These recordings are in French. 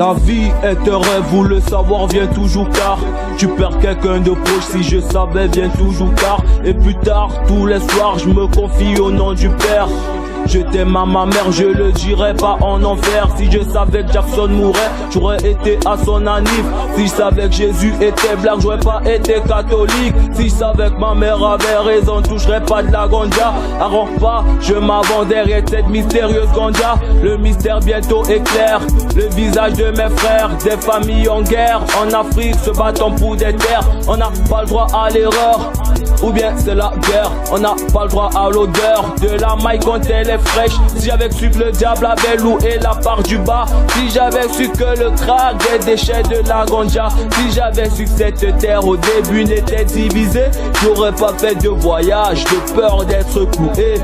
La vie est un rêve où le savoir vient toujours tard. Tu perds quelqu'un de proche, si je savais vient toujours tard. Et plus tard, tous les soirs, je me confie au nom du Père. Je t'aime à ma mère, je le dirais pas en enfer. Si je savais que Jackson mourrait, j'aurais été à son anniv. Si je savais que Jésus était black, j'aurais pas été catholique. Si je savais que ma mère avait raison, toucherais pas de la ganja. Alors pas, je m'avance derrière cette mystérieuse ganja. Le mystère bientôt éclaire le visage de mes frères. Des familles en guerre, en Afrique se battant pour des terres. On n'a pas le droit à l'erreur, ou bien c'est la guerre. On n'a pas le droit à l'odeur de la maille quand elle est fraîche. Si j'avais su que le diable avait loué la part du bas, si j'avais su que le crack des déchets de la ganja, si j'avais su que cette terre au début n'était divisée, j'aurais pas fait de voyage de peur d'être cloué.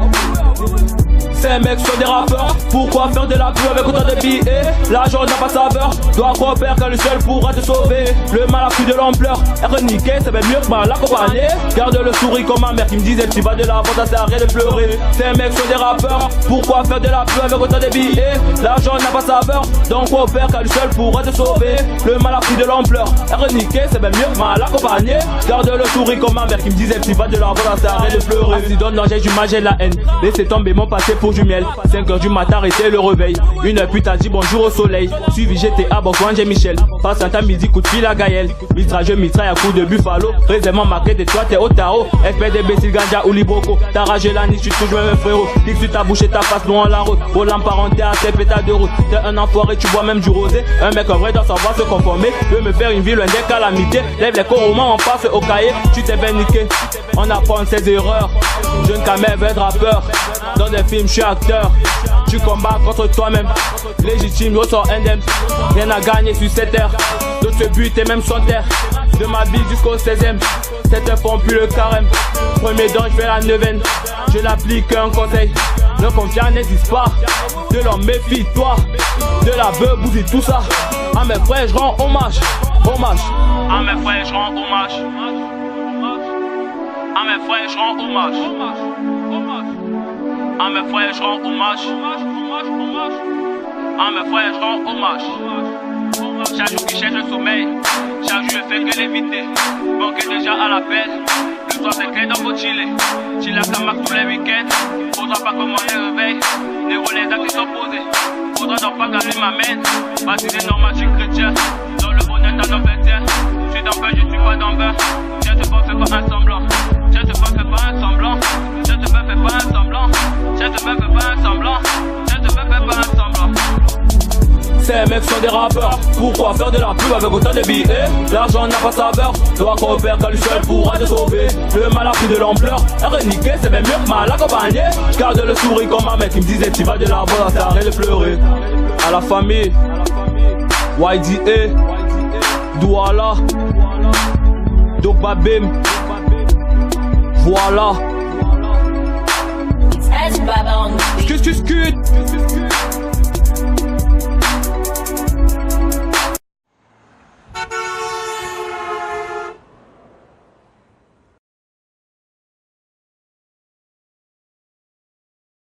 Ces mecs sont des rappeurs, pourquoi faire de la pub avec autant de billets? L'argent n'a pas saveur, dois croire que le seul pourra te sauver. Le mal a pris de l'ampleur, être niqué c'est même mieux que mal accompagné. Garde le sourire comme ma mère qui me disait tu vas de la vente, ça sert à rien de pleurer. Ces mecs sont des rappeurs, pourquoi faire de la pub avec autant de billets? L'argent n'a pas saveur, donc crois que le seul pourra te sauver. Le mal a pris de l'ampleur, être niqué c'est même mieux que mal accompagné. Garde le sourire comme ma mère qui me disait tu vas de la vente, ça sert à rien de pleurer. Accident de l'engin du mal, j'ai la haine, laissez tomber mon passé pour du miel. 5h du matin arrêté le réveil. Une heure plus tard dit bonjour au soleil. Suivi GTA Bourgogne j'ai Michel. Passe un temps midi coup de fil à Gaël. Mitra je mitraille à coup de buffalo. Réservement marqué des toits t'es au tarot. Espèce des bécile ganja ou liboko. T'as ragé la niche tu touches même frérot. Dis que tu t'as bouché ta face loin la route. Volant parenté à tes pétales de route. T'es un enfoiré tu bois même du rosé. Un mec en vrai doit savoir se conformer. Veut me faire une vie loin des calamités. Lève les coromans en face au cahier. Tu t'es bien niqué. On apprend ses erreurs. Jeune camé veut être rappeur. Dans des films je suis acteur. Tu combats contre toi-même. Légitime ressort indemne. Rien à gagner sur cette terre. D'autres se butent et même sans terre. De ma vie jusqu'au 16ème. Cette font plus le carême. Premier don je fais la neuvaine. Je n'applique un conseil. Ne confiance n'existe pas. De l'homme méfie-toi. De la veuve bousille tout ça. À mes frères je rends hommage. Hommage. À mes frères je rends hommage. À mes frères je rends hommage. À mes frères je rends hommage. À mes frères je rends hommage. Chaque jour qui cherche le sommeil, chaque jour je fais que l'éviter. Manquez déjà à l'appel, le soir c'est clair dans vos chillés. Chill à sa marque tous les week-ends, faudra pas comment les réveille. Les relais d'actes sont posés, faudra donc pas qu'à lui m'amène. Vas-y c'est normal, je suis chrétien, dans le bonheur t'as dans 21. Je suis dans pain, je suis pas dans bain. Tiens te fais pas un semblant, tiens te fais pas un semblant. Tiens te fais pas un semblant, tiens te fais pas un semblant. Tiens te fais pas un semblant. Ces mecs sont des rappeurs, pourquoi faire de la pub avec autant de billets? L'argent n'a pas saveur, dois qu'on perd quand le seul pourra te sauver. Le mal a pris de l'ampleur, être niqué c'est même mieux que mal accompagné. Je garde le sourire comme ma mec qui me disait tu vas de la voix, ça arrête de pleurer. À la famille, YDA, Douala, Dokbabim, voilà. It's Baba on the beat. Scut.